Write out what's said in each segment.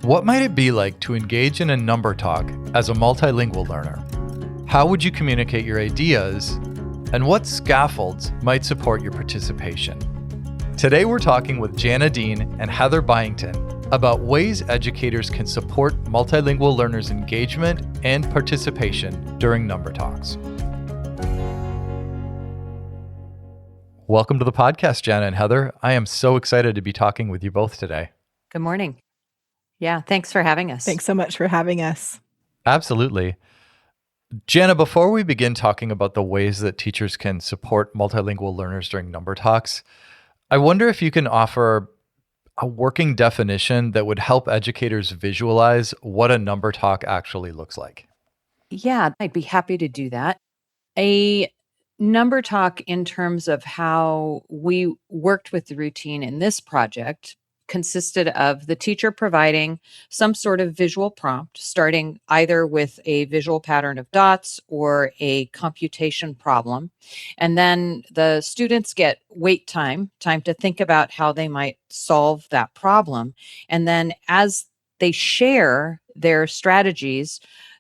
What might it be like to engage in a number talk as a multilingual learner? How would you communicate your ideas? And what scaffolds might support your participation? Today we're talking with Jana Dean and Heather Byington about ways educators can support multilingual learners' engagement and participation during number talks. Welcome to the podcast, Jana and Heather. I am so excited to be talking with you both today. Good morning. Yeah, thanks for having us. Thanks so much for having us. Absolutely. Jana, before we begin talking about the ways that teachers can support multilingual learners during number talks, I wonder if you can offer a working definition that would help educators visualize what a number talk actually looks like. Yeah, I'd be happy to do that. A number talk, in terms of how we worked with the routine in this project, consisted of the teacher providing some sort of visual prompt, starting either with a visual pattern of dots or a computation problem. And then the students get wait time to think about how they might solve that problem. And then as they share their strategies,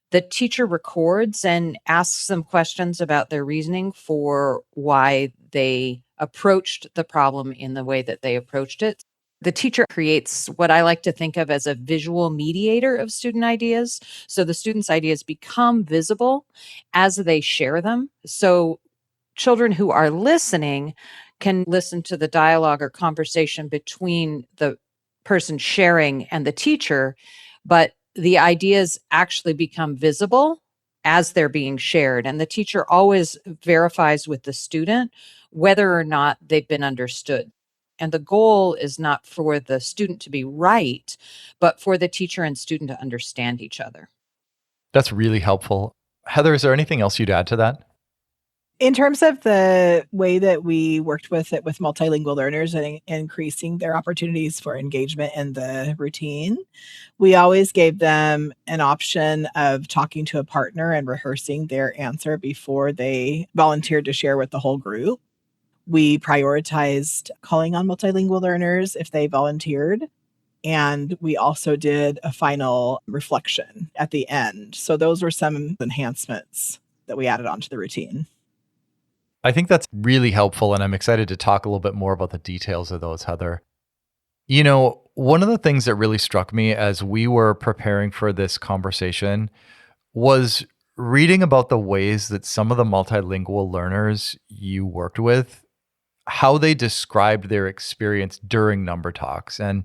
the teacher records and asks them questions about their reasoning for why they approached the problem in the way that they approached it. The teacher creates what I like to think of as a visual mediator of student ideas. So the students' ideas become visible as they share them. So children who are listening can listen to the dialogue or conversation between the person sharing and the teacher, but the ideas actually become visible as they're being shared. And the teacher always verifies with the student whether or not they've been understood. And the goal is not for the student to be right, but for the teacher and student to understand each other. That's really helpful. Heather, is there anything else you'd add to that? In terms of the way that we worked with it with multilingual learners and increasing their opportunities for engagement in the routine, we always gave them an option of talking to a partner and rehearsing their answer before they volunteered to share with the whole group. We prioritized calling on multilingual learners if they volunteered. And we also did a final reflection at the end. So those were some enhancements that we added onto the routine. I think that's really helpful, and I'm excited to talk a little bit more about the details of those, Heather. You know, one of the things that really struck me as we were preparing for this conversation was reading about the ways that some of the multilingual learners you worked with, how they described their experience during number talks. And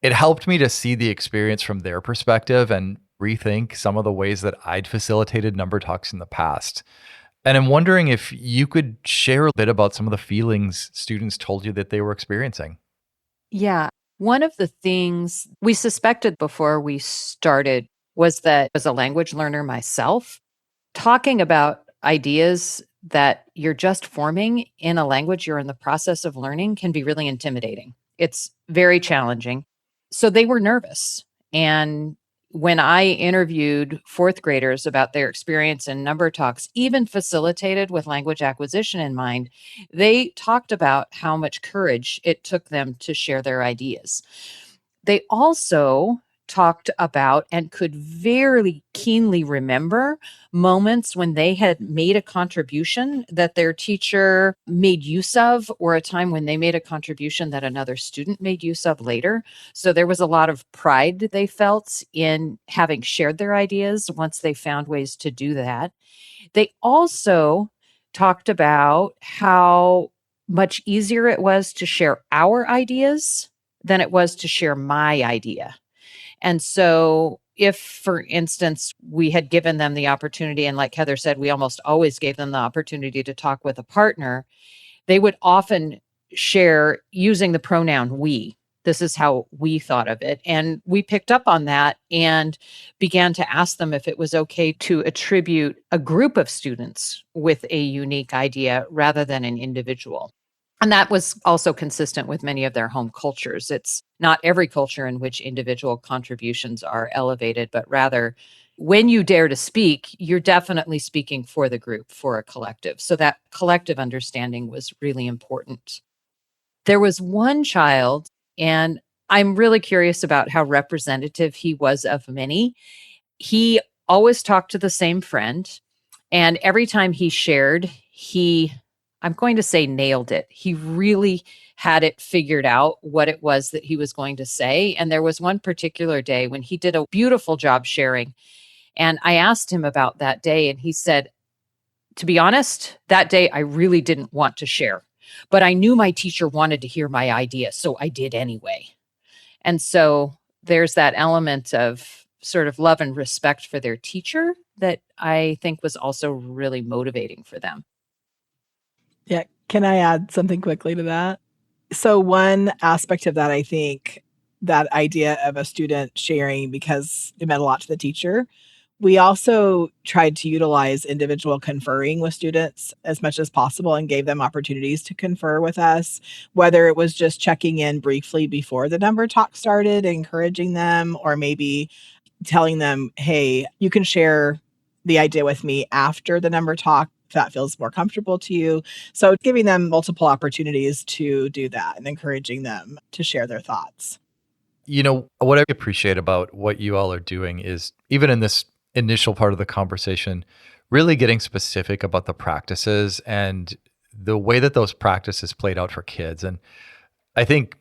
it helped me to see the experience from their perspective and rethink some of the ways that I'd facilitated number talks in the past. And I'm wondering if you could share a bit about some of the feelings students told you that they were experiencing. Yeah. One of the things we suspected before we started was that, as a language learner myself, talking about ideas that you're just forming in a language you're in the process of learning can be really intimidating. It's very challenging. So they were nervous. And when I interviewed fourth graders about their experience in number talks, even facilitated with language acquisition in mind, they talked about how much courage it took them to share their ideas. They also talked about and could very keenly remember moments when they had made a contribution that their teacher made use of, or a time when they made a contribution that another student made use of later. So there was a lot of pride they felt in having shared their ideas once they found ways to do that. They also talked about how much easier it was to share our ideas than it was to share my idea. And so if, for instance, we had given them the opportunity, and like Heather said, we almost always gave them the opportunity to talk with a partner, they would often share using the pronoun we. This is how we thought of it. And we picked up on that and began to ask them if it was okay to attribute a group of students with a unique idea rather than an individual. And that was also consistent with many of their home cultures. It's not every culture in which individual contributions are elevated, but rather when you dare to speak, you're definitely speaking for the group, for a collective. So that collective understanding was really important. There was one child, and I'm really curious about how representative he was of many. He always talked to the same friend. And every time he shared, I'm going to say nailed it. He really had it figured out what it was that he was going to say. And there was one particular day when he did a beautiful job sharing. And I asked him about that day, and he said, to be honest, that day I really didn't want to share, but I knew my teacher wanted to hear my idea, so I did anyway. And so there's that element of sort of love and respect for their teacher that I think was also really motivating for them. Yeah. Can I add something quickly to that? So one aspect of that, I think, that idea of a student sharing because it meant a lot to the teacher. We also tried to utilize individual conferring with students as much as possible and gave them opportunities to confer with us, whether it was just checking in briefly before the number talk started, encouraging them, or maybe telling them, hey, you can share the idea with me after the number talk if that feels more comfortable to you. So giving them multiple opportunities to do that and encouraging them to share their thoughts. What I appreciate about what you all are doing is, even in this initial part of the conversation, really getting specific about the practices and the way that those practices played out for kids. And I think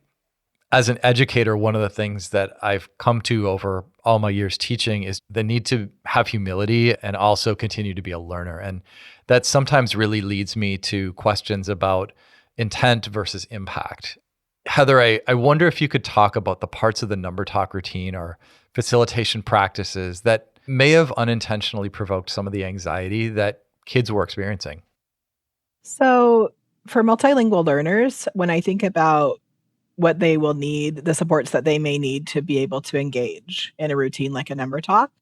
as an educator, one of the things that I've come to over all my years teaching is the need to have humility and also continue to be a learner. And that sometimes really leads me to questions about intent versus impact. Heather, I wonder if you could talk about the parts of the number talk routine or facilitation practices that may have unintentionally provoked some of the anxiety that kids were experiencing. So for multilingual learners, when I think about what they will need, the supports that they may need to be able to engage in a routine like a number talk,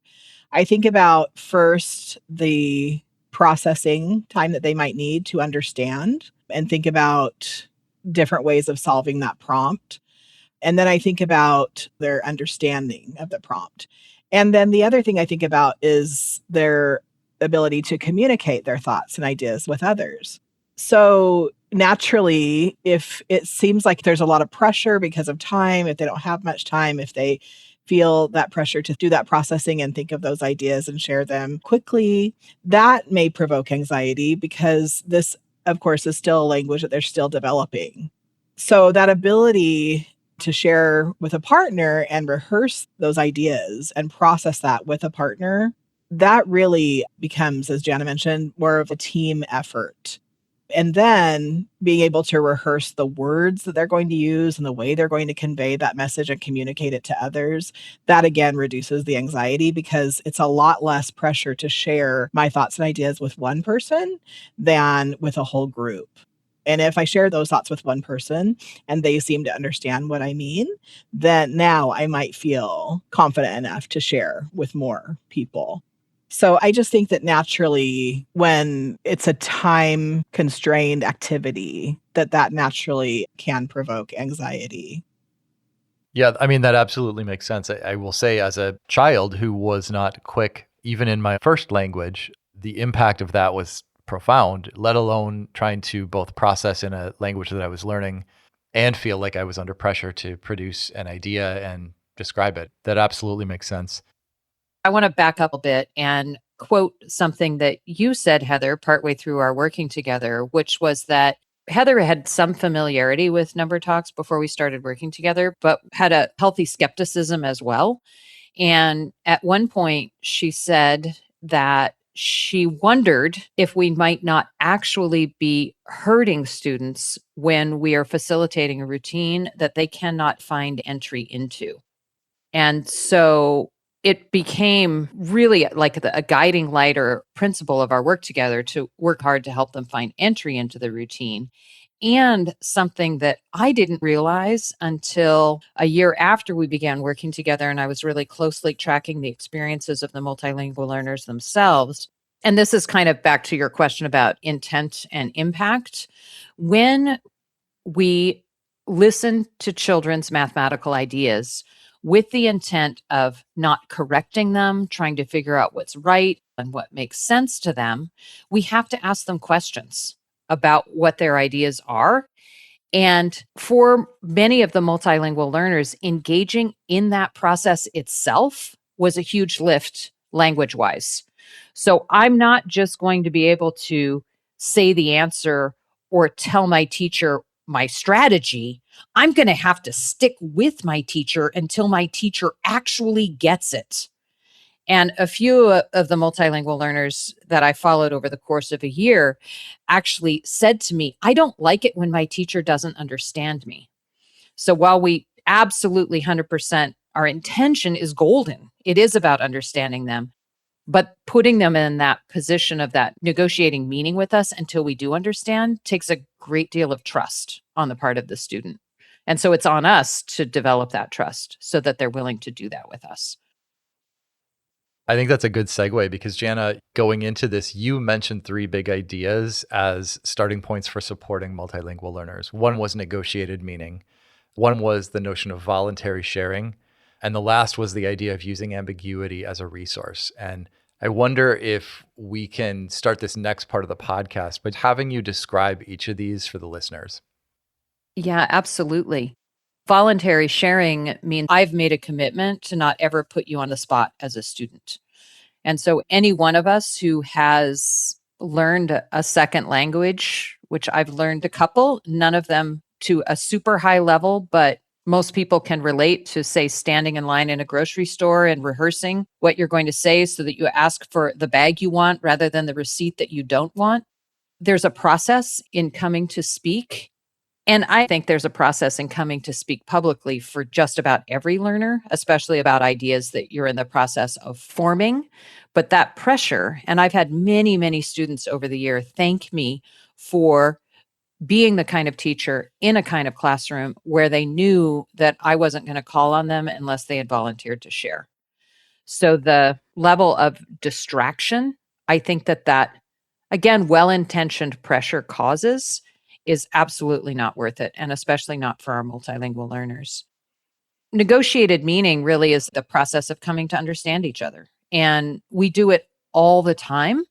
I think about first the processing time that they might need to understand and think about different ways of solving that prompt. And then I think about their understanding of the prompt. And then the other thing I think about is their ability to communicate their thoughts and ideas with others. So naturally, if it seems like there's a lot of pressure because of time, if they don't have much time, if they feel that pressure to do that processing and think of those ideas and share them quickly, that may provoke anxiety because this, of course, is still a language that they're still developing. So that ability to share with a partner and rehearse those ideas and process that with a partner, that really becomes, as Jana mentioned, more of a team effort. And then being able to rehearse the words that they're going to use and the way they're going to convey that message and communicate it to others, that again reduces the anxiety because it's a lot less pressure to share my thoughts and ideas with one person than with a whole group. And if I share those thoughts with one person and they seem to understand what I mean, then now I might feel confident enough to share with more people. So I just think that naturally, when it's a time constrained activity, that naturally can provoke anxiety. Yeah, I mean, that absolutely makes sense. I will say, as a child who was not quick, even in my first language, the impact of that was profound, let alone trying to both process in a language that I was learning and feel like I was under pressure to produce an idea and describe it. That absolutely makes sense. I want to back up a bit and quote something that you said, Heather, partway through our working together, which was that Heather had some familiarity with number talks before we started working together, but had a healthy skepticism as well. And at one point, she said that she wondered if we might not actually be hurting students when we are facilitating a routine that they cannot find entry into. And so it became really like a guiding light or principle of our work together to work hard to help them find entry into the routine. And something that I didn't realize until a year after we began working together, and I was really closely tracking the experiences of the multilingual learners themselves. And this is kind of back to your question about intent and impact. When we listen to children's mathematical ideas with the intent of not correcting them, trying to figure out what's right and what makes sense to them, we have to ask them questions about what their ideas are. And for many of the multilingual learners, engaging in that process itself was a huge lift language wise. So I'm not just going to be able to say the answer or tell my teacher my strategy. I'm going to have to stick with my teacher until my teacher actually gets it. And a few of the multilingual learners that I followed over the course of a year actually said to me, I don't like it when my teacher doesn't understand me. So while we absolutely 100%, our intention is golden, it is about understanding them, but putting them in that position of that negotiating meaning with us until we do understand takes a great deal of trust on the part of the student. And so it's on us to develop that trust so that they're willing to do that with us. I think that's a good segue because Jana, going into this, you mentioned 3 big ideas as starting points for supporting multilingual learners. One was negotiated meaning. One was the notion of voluntary sharing. And the last was the idea of using ambiguity as a resource. And I wonder if we can start this next part of the podcast by having you describe each of these for the listeners. Yeah, absolutely. Voluntary sharing means I've made a commitment to not ever put you on the spot as a student. And so any one of us who has learned a second language, which I've learned a couple, none of them to a super high level, but most people can relate to, say, standing in line in a grocery store and rehearsing what you're going to say so that you ask for the bag you want rather than the receipt that you don't want. There's a process in coming to speak. And I think there's a process in coming to speak publicly for just about every learner, especially about ideas that you're in the process of forming. But that pressure, and I've had many, many students over the year thank me for being the kind of teacher in a kind of classroom where they knew that I wasn't going to call on them unless they had volunteered to share. So the level of distraction, I think that again, well-intentioned pressure causes is absolutely not worth it, and especially not for our multilingual learners. Negotiated meaning really is the process of coming to understand each other. And we do it all the time.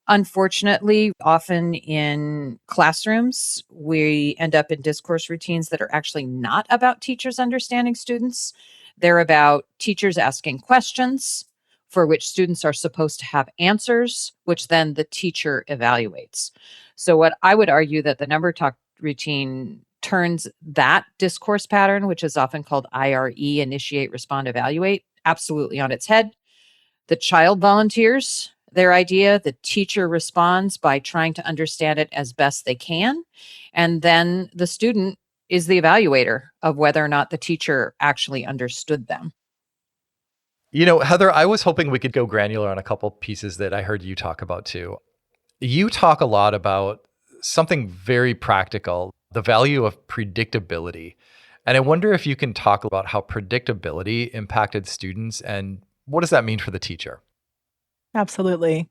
Unfortunately, often in classrooms, we end up in discourse routines that are actually not about teachers understanding students. They're about teachers asking questions for which students are supposed to have answers, which then the teacher evaluates. So what I would argue that the number talk routine turns that discourse pattern, which is often called IRE, initiate, respond, evaluate, absolutely on its head. The child volunteers their idea, the teacher responds by trying to understand it as best they can, and then the student is the evaluator of whether or not the teacher actually understood them. You know, Heather, I was hoping we could go granular on a couple pieces that I heard you talk about too. You talk a lot about something very practical, the value of predictability. And I wonder if you can talk about how predictability impacted students and what does that mean for the teacher? Absolutely.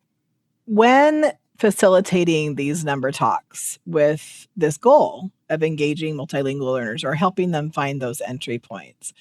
When facilitating these number talks with this goal of engaging multilingual learners or helping them find those entry points,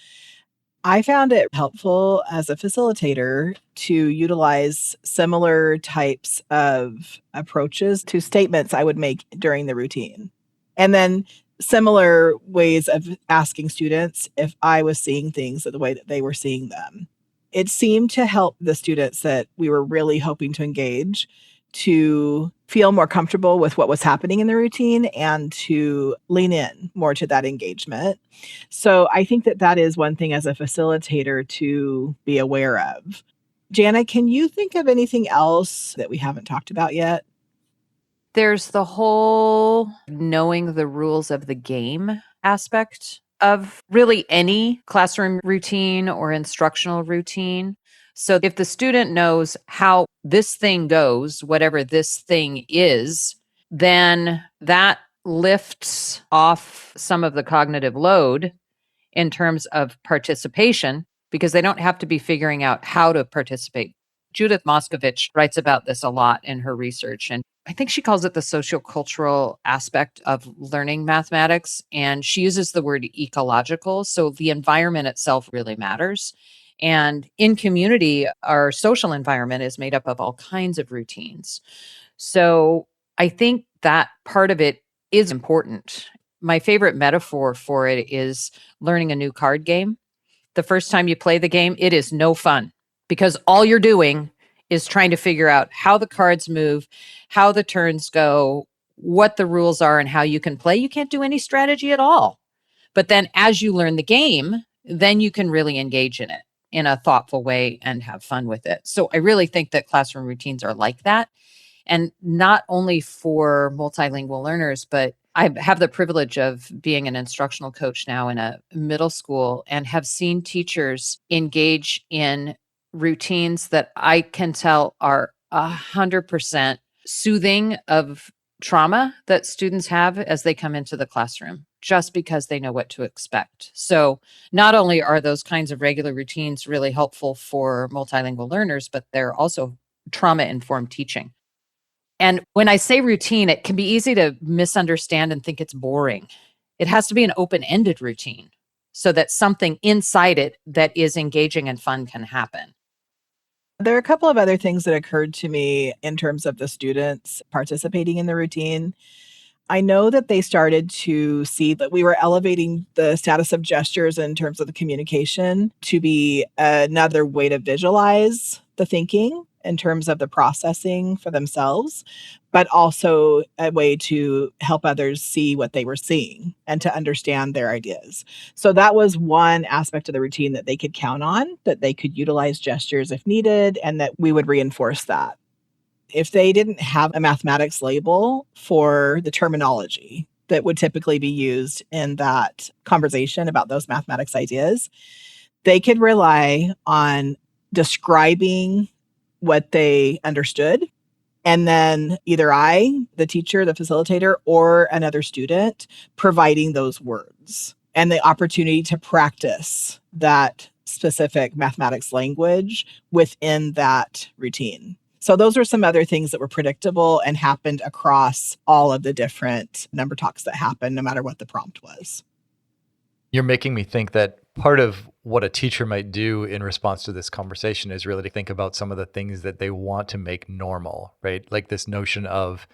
I found it helpful as a facilitator to utilize similar types of approaches to statements I would make during the routine. And then similar ways of asking students if I was seeing things the way that they were seeing them. It seemed to help the students that we were really hoping to engage to feel more comfortable with what was happening in the routine and to lean in more to that engagement. So I think that is one thing as a facilitator to be aware of. Jana, can you think of anything else that we haven't talked about yet? There's the whole knowing the rules of the game aspect of really any classroom routine or instructional routine. So if the student knows how this thing goes, whatever this thing is, then that lifts off some of the cognitive load in terms of participation because they don't have to be figuring out how to participate. Judith Moskovich writes about this a lot in her research, and I think she calls it the sociocultural aspect of learning mathematics, and she uses the word ecological. So the environment itself really matters. And in community, our social environment is made up of all kinds of routines. So I think that part of it is important. My favorite metaphor for it is learning a new card game. The first time you play the game, it is no fun because all you're doing is trying to figure out how the cards move, how the turns go, what the rules are, and how you can play. You can't do any strategy at all. But then as you learn the game, then you can really engage in it in a thoughtful way and have fun with it. So I really think that classroom routines are like that. And not only for multilingual learners, but I have the privilege of being an instructional coach now in a middle school and have seen teachers engage in routines that I can tell are 100% soothing of trauma that students have as they come into the classroom, just because they know what to expect. So not only are those kinds of regular routines really helpful for multilingual learners, but they're also trauma-informed teaching. And when I say routine, it can be easy to misunderstand and think it's boring. It has to be an open-ended routine so that something inside it that is engaging and fun can happen. There are a couple of other things that occurred to me in terms of the students participating in the routine. I know that they started to see that we were elevating the status of gestures in terms of the communication to be another way to visualize the thinking in terms of the processing for themselves, but also a way to help others see what they were seeing and to understand their ideas. So that was one aspect of the routine that they could count on, that they could utilize gestures if needed, and that we would reinforce that. If they didn't have a mathematics label for the terminology that would typically be used in that conversation about those mathematics ideas, they could rely on describing what they understood. And then either I, the teacher, the facilitator, or another student providing those words and the opportunity to practice that specific mathematics language within that routine. So those are some other things that were predictable and happened across all of the different number talks that happened, no matter what the prompt was. You're making me think that part of what a teacher might do in response to this conversation is really to think about some of the things that they want to make normal, right? Like this notion of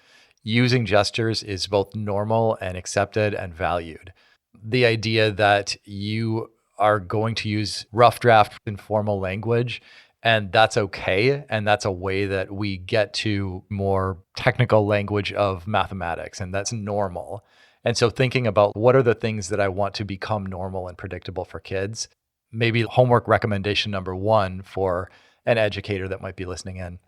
using gestures is both normal and accepted and valued. The idea that you are going to use rough draft informal language and that's okay. And that's a way that we get to more technical language of mathematics, and that's normal. And so thinking about what are the things that I want to become normal and predictable for kids, maybe homework recommendation number one for an educator that might be listening in.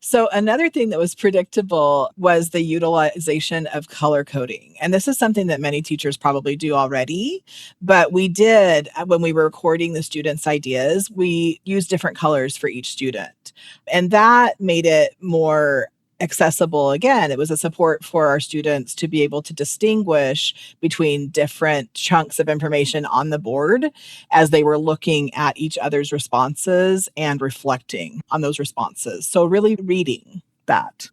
So another thing that was predictable was the utilization of color coding. And this is something that many teachers probably do already, but we did, when we were recording the students' ideas, we used different colors for each student. And that made it more accessible. Again, it was a support for our students to be able to distinguish between different chunks of information on the board as they were looking at each other's responses and reflecting on those responses. So really reading that.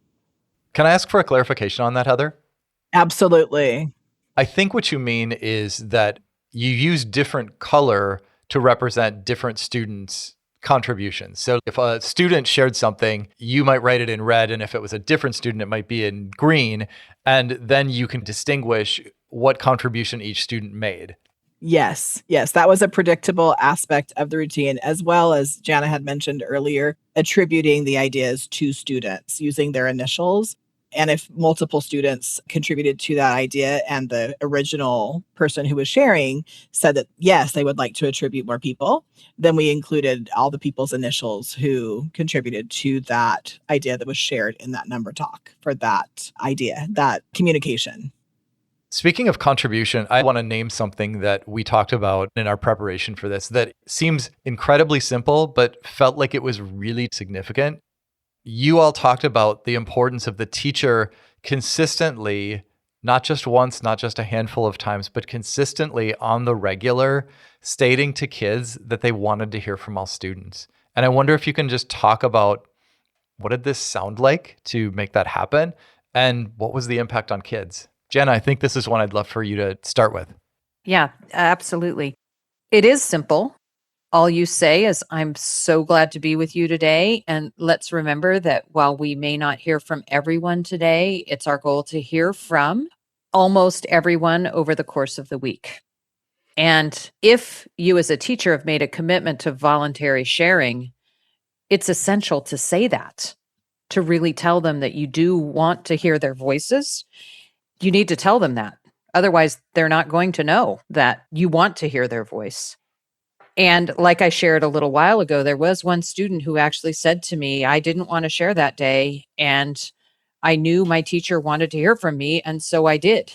Can I ask for a clarification on that, Heather? Absolutely. I think what you mean is that you use different color to represent different students' contributions. So if a student shared something, you might write it in red, and if it was a different student, it might be in green, and then you can distinguish what contribution each student made. Yes, that was a predictable aspect of the routine, as well as Jana had mentioned earlier, attributing the ideas to students using their initials. And if multiple students contributed to that idea and the original person who was sharing said that, yes, they would like to attribute more people, then we included all the people's initials who contributed to that idea that was shared in that number talk for that idea, that communication. Speaking of contribution, I want to name something that we talked about in our preparation for this that seems incredibly simple, but felt like it was really significant. You all talked about the importance of the teacher consistently, not just once, not just a handful of times, but consistently on the regular, stating to kids that they wanted to hear from all students. And I wonder if you can just talk about what did this sound like to make that happen? And what was the impact on kids? Jana, I think this is one I'd love for you to start with. Yeah, absolutely. It is simple. All you say is, I'm so glad to be with you today. And let's remember that while we may not hear from everyone today, it's our goal to hear from almost everyone over the course of the week. And if you as a teacher have made a commitment to voluntary sharing, it's essential to say that, to really tell them that you do want to hear their voices. You need to tell them that. Otherwise, they're not going to know that you want to hear their voice. And like I shared a little while ago, there was one student who actually said to me, I didn't want to share that day. And I knew my teacher wanted to hear from me. And so I did.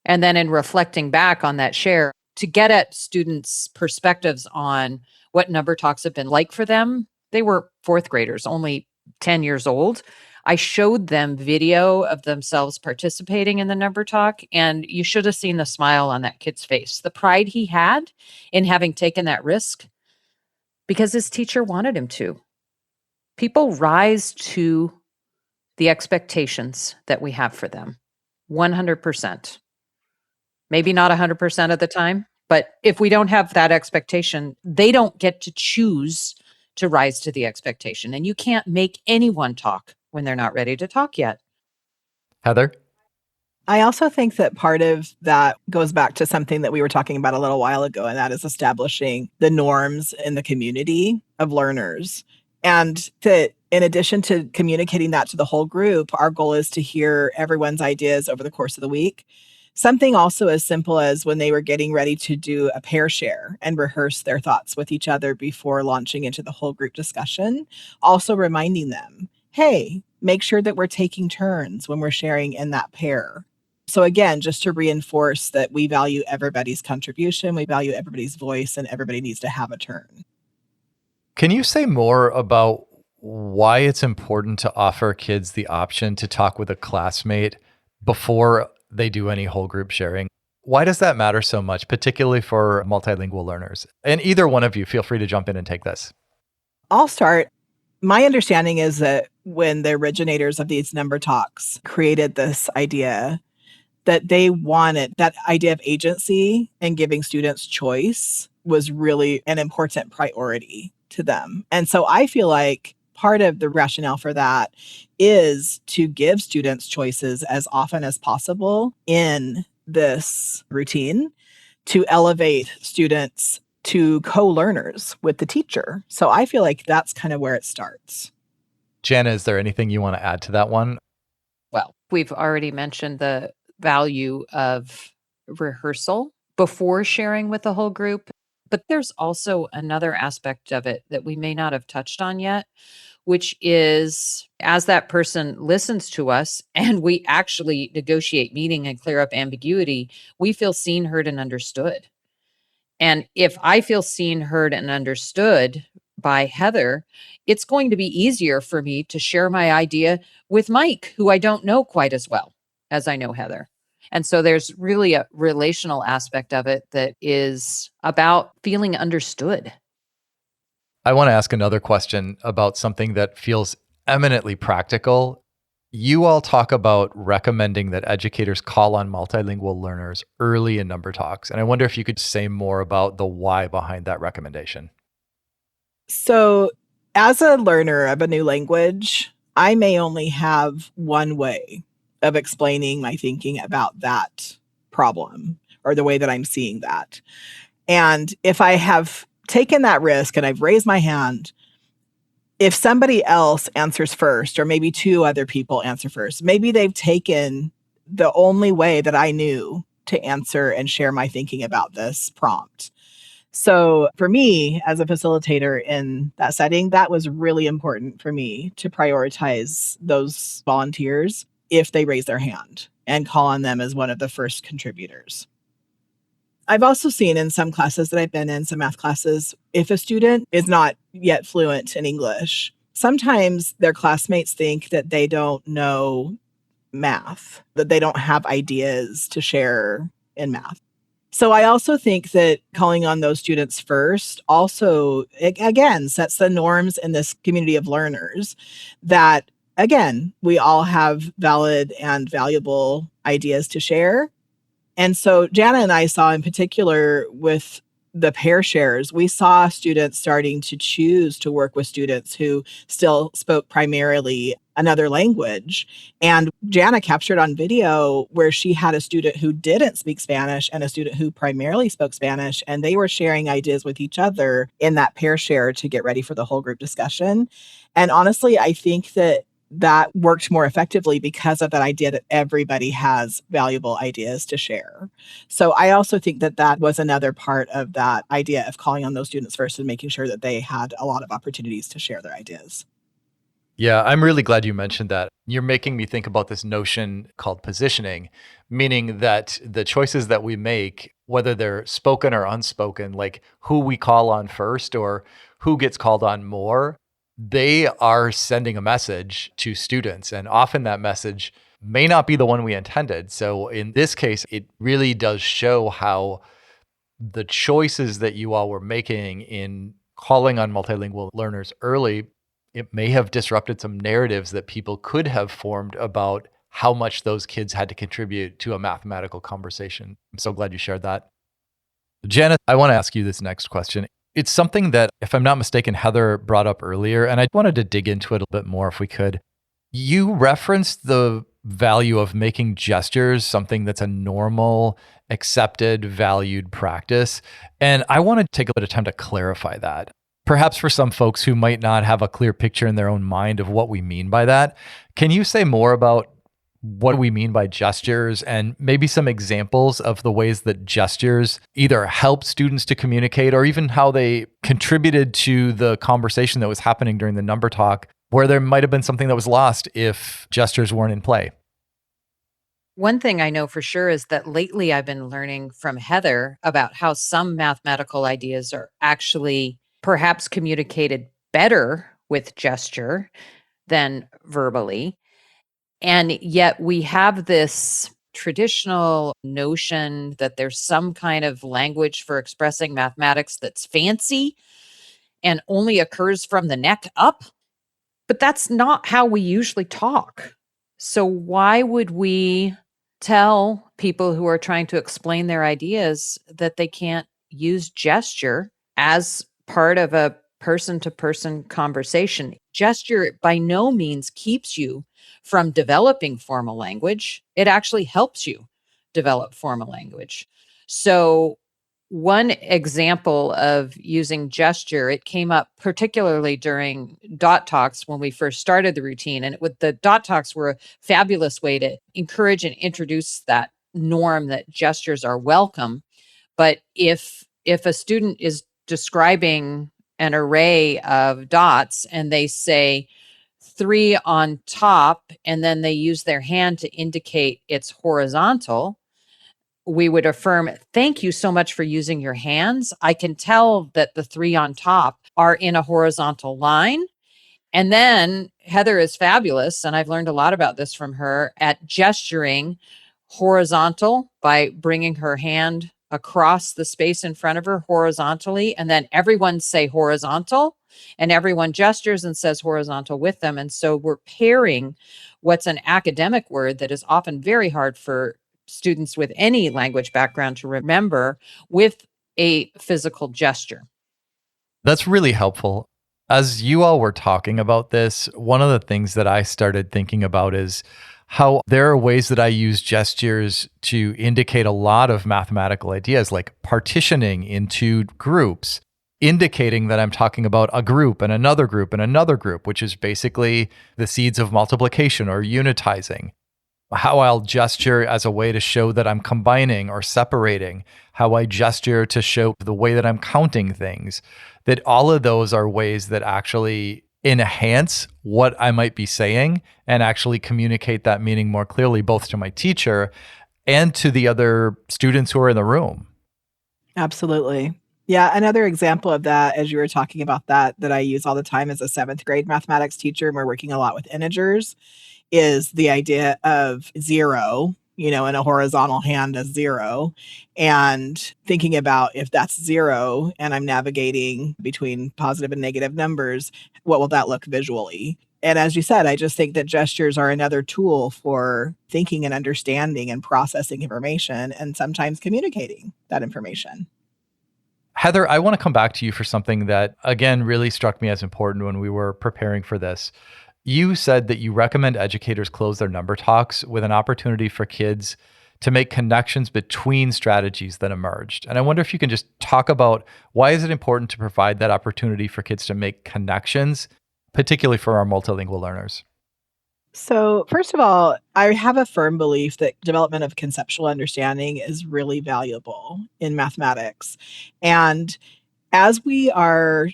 And then in reflecting back on that share, to get at students' perspectives on what number talks have been like for them, they were fourth graders, only 10 years old. I showed them video of themselves participating in the number talk, and you should have seen the smile on that kid's face, the pride he had in having taken that risk because his teacher wanted him to. People rise to the expectations that we have for them, 100%. Maybe not 100% of the time, but if we don't have that expectation, they don't get to choose to rise to the expectation. And you can't make anyone talk when they're not ready to talk yet. Heather? I also think that part of that goes back to something that we were talking about a little while ago, and that is establishing the norms in the community of learners. And that in addition to communicating that to the whole group, our goal is to hear everyone's ideas over the course of the week. Something also as simple as when they were getting ready to do a pair share and rehearse their thoughts with each other before launching into the whole group discussion, also reminding them, hey, make sure that we're taking turns when we're sharing in that pair. So again, just to reinforce that we value everybody's contribution, we value everybody's voice, and everybody needs to have a turn. Can you say more about why it's important to offer kids the option to talk with a classmate before they do any whole group sharing? Why does that matter so much, particularly for multilingual learners? And either one of you, feel free to jump in and take this. I'll start. My understanding is that when the originators of these number talks created this idea, that they wanted that idea of agency and giving students choice was really an important priority to them. And so I feel like part of the rationale for that is to give students choices as often as possible in this routine to elevate students to co-learners with the teacher. So I feel like that's kind of where it starts. Jana, is there anything you want to add to that one? Well, we've already mentioned the value of rehearsal before sharing with the whole group, but there's also another aspect of it that we may not have touched on yet, which is as that person listens to us and we actually negotiate meaning and clear up ambiguity, we feel seen, heard, and understood. And if I feel seen, heard, and understood by Heather, it's going to be easier for me to share my idea with Mike, who I don't know quite as well as I know Heather. And so there's really a relational aspect of it that is about feeling understood. I want to ask another question about something that feels eminently practical. You all talk about recommending that educators call on multilingual learners early in number talks. And I wonder if you could say more about the why behind that recommendation. So as a learner of a new language, I may only have one way of explaining my thinking about that problem or the way that I'm seeing that. And if I have taken that risk and I've raised my hand, if somebody else answers first, or maybe two other people answer first, maybe they've taken the only way that I knew to answer and share my thinking about this prompt. So for me, as a facilitator in that setting, that was really important for me to prioritize those volunteers if they raise their hand and call on them as one of the first contributors. I've also seen in some classes that I've been in, some math classes, if a student is not yet fluent in English, sometimes their classmates think that they don't know math, that they don't have ideas to share in math. So I also think that calling on those students first also, again, sets the norms in this community of learners that, again, we all have valid and valuable ideas to share. And so Jana and I saw in particular with the pair shares, we saw students starting to choose to work with students who still spoke primarily another language. And Jana captured on video where she had a student who didn't speak Spanish and a student who primarily spoke Spanish, and they were sharing ideas with each other in that pair share to get ready for the whole group discussion. And honestly, I think that worked more effectively because of that idea that everybody has valuable ideas to share. So I also think that was another part of that idea of calling on those students first and making sure that they had a lot of opportunities to share their ideas. Yeah, I'm really glad you mentioned that. You're making me think about this notion called positioning, meaning that the choices that we make, whether they're spoken or unspoken, like who we call on first or who gets called on more, they are sending a message to students. And often that message may not be the one we intended. So in this case, it really does show how the choices that you all were making in calling on multilingual learners early, it may have disrupted some narratives that people could have formed about how much those kids had to contribute to a mathematical conversation. I'm so glad you shared that. Jana, I want to ask you this next question. It's something that, if I'm not mistaken, Heather brought up earlier, and I wanted to dig into it a bit more if we could. You referenced the value of making gestures something that's a normal, accepted, valued practice. And I want to take a bit of time to clarify that. Perhaps for some folks who might not have a clear picture in their own mind of what we mean by that, can you say more about what we mean by gestures and maybe some examples of the ways that gestures either help students to communicate or even how they contributed to the conversation that was happening during the number talk, where there might have been something that was lost if gestures weren't in play? One thing I know for sure is that lately I've been learning from Heather about how some mathematical ideas are actually perhaps communicated better with gesture than verbally. And yet we have this traditional notion that there's some kind of language for expressing mathematics that's fancy and only occurs from the neck up. But that's not how we usually talk. So why would we tell people who are trying to explain their ideas that they can't use gesture as part of a person-to-person conversation? Gesture by no means keeps you from developing formal language. It actually helps you develop formal language. So one example of using gesture, it came up particularly during dot talks when we first started the routine. And the dot talks were a fabulous way to encourage and introduce that norm that gestures are welcome. But if a student is describing an array of dots and they say 3 on top, and then they use their hand to indicate it's horizontal, we would affirm, thank you so much for using your hands. I can tell that the 3 on top are in a horizontal line. And then Heather is fabulous, and I've learned a lot about this from her, at gesturing horizontal by bringing her hand across the space in front of her horizontally. And then everyone say horizontal, and everyone gestures and says horizontal with them. And so we're pairing what's an academic word that is often very hard for students with any language background to remember with a physical gesture. That's really helpful. As you all were talking about this, one of the things that I started thinking about is how there are ways that I use gestures to indicate a lot of mathematical ideas, like partitioning into groups, indicating that I'm talking about a group and another group and another group, which is basically the seeds of multiplication or unitizing. How I'll gesture as a way to show that I'm combining or separating, how I gesture to show the way that I'm counting things, that all of those are ways that actually enhance what I might be saying and actually communicate that meaning more clearly, both to my teacher and to the other students who are in the room. Absolutely. Yeah, another example of that, as you were talking about that I use all the time as a 7th grade mathematics teacher, and we're working a lot with integers, is the idea of 0, in a horizontal hand as 0, and thinking about if that's 0 and I'm navigating between positive and negative numbers, what will that look visually? And as you said, I just think that gestures are another tool for thinking and understanding and processing information and sometimes communicating that information. Heather, I want to come back to you for something that, again, really struck me as important when we were preparing for this. You said that you recommend educators close their number talks with an opportunity for kids to make connections between strategies that emerged. And I wonder if you can just talk about why is it important to provide that opportunity for kids to make connections, particularly for our multilingual learners? So, first of all, I have a firm belief that development of conceptual understanding is really valuable in mathematics. And as we are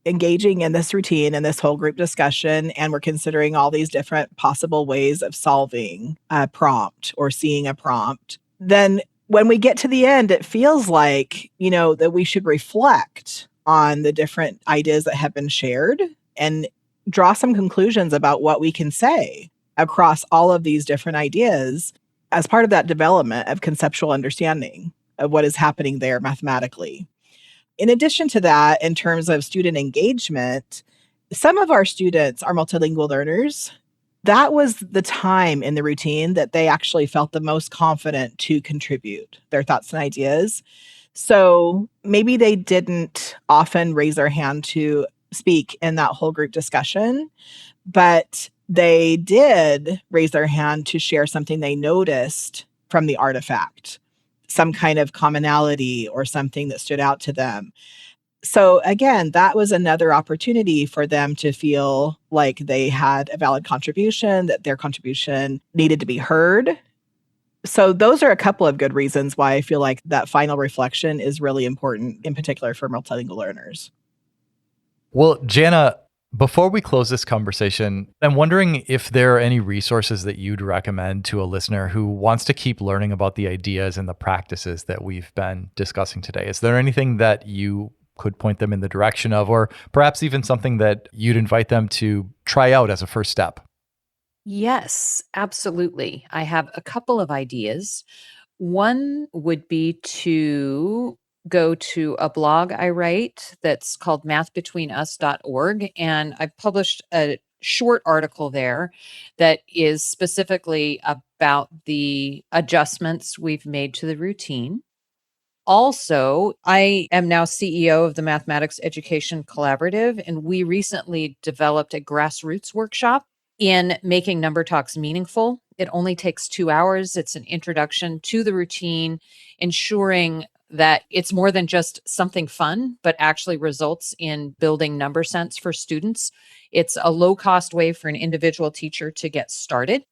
engaging in this routine and this whole group discussion, and we're considering all these different possible ways of solving a prompt or seeing a prompt, then when we get to the end, it feels like, that we should reflect on the different ideas that have been shared and draw some conclusions about what we can say across all of these different ideas as part of that development of conceptual understanding of what is happening there mathematically. In addition to that, in terms of student engagement, some of our students are multilingual learners. That was the time in the routine that they actually felt the most confident to contribute their thoughts and ideas. So maybe they didn't often raise their hand to speak in that whole group discussion, but they did raise their hand to share something they noticed from the artifact, some kind of commonality or something that stood out to them. So again, that was another opportunity for them to feel like they had a valid contribution, that their contribution needed to be heard. So those are a couple of good reasons why I feel like that final reflection is really important, in particular for multilingual learners. Well, Jana, before we close this conversation, I'm wondering if there are any resources that you'd recommend to a listener who wants to keep learning about the ideas and the practices that we've been discussing today. Is there anything that you could point them in the direction of, or perhaps even something that you'd invite them to try out as a first step? Yes, absolutely. I have a couple of ideas. One would be to go to a blog I write that's called mathbetweenus.org. And I've published a short article there that is specifically about the adjustments we've made to the routine. Also, I am now CEO of the Mathematics Education Collaborative, and we recently developed a grassroots workshop in making number talks meaningful. It only takes 2 hours. It's an introduction to the routine, ensuring that it's more than just something fun, but actually results in building number sense for students. It's a low-cost way for an individual teacher to get started.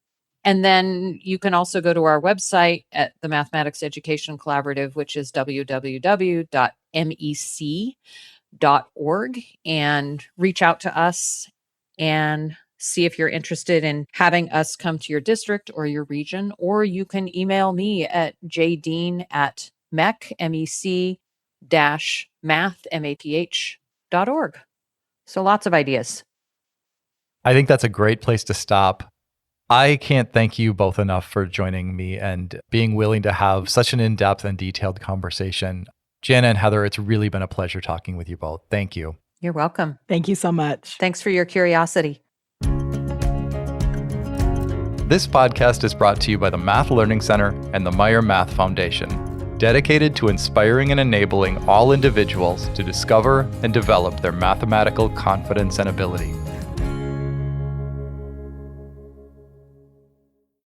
And then you can also go to our website at the Mathematics Education Collaborative, which is www.mec.org, and reach out to us and see if you're interested in having us come to your district or your region, or you can email me at jdeen@mec-math.org. So lots of ideas. I think that's a great place to stop. I can't thank you both enough for joining me and being willing to have such an in-depth and detailed conversation. Jana and Heather, it's really been a pleasure talking with you both. Thank you. You're welcome. Thank you so much. Thanks for your curiosity. This podcast is brought to you by the Math Learning Center and the Meyer Math Foundation, dedicated to inspiring and enabling all individuals to discover and develop their mathematical confidence and ability.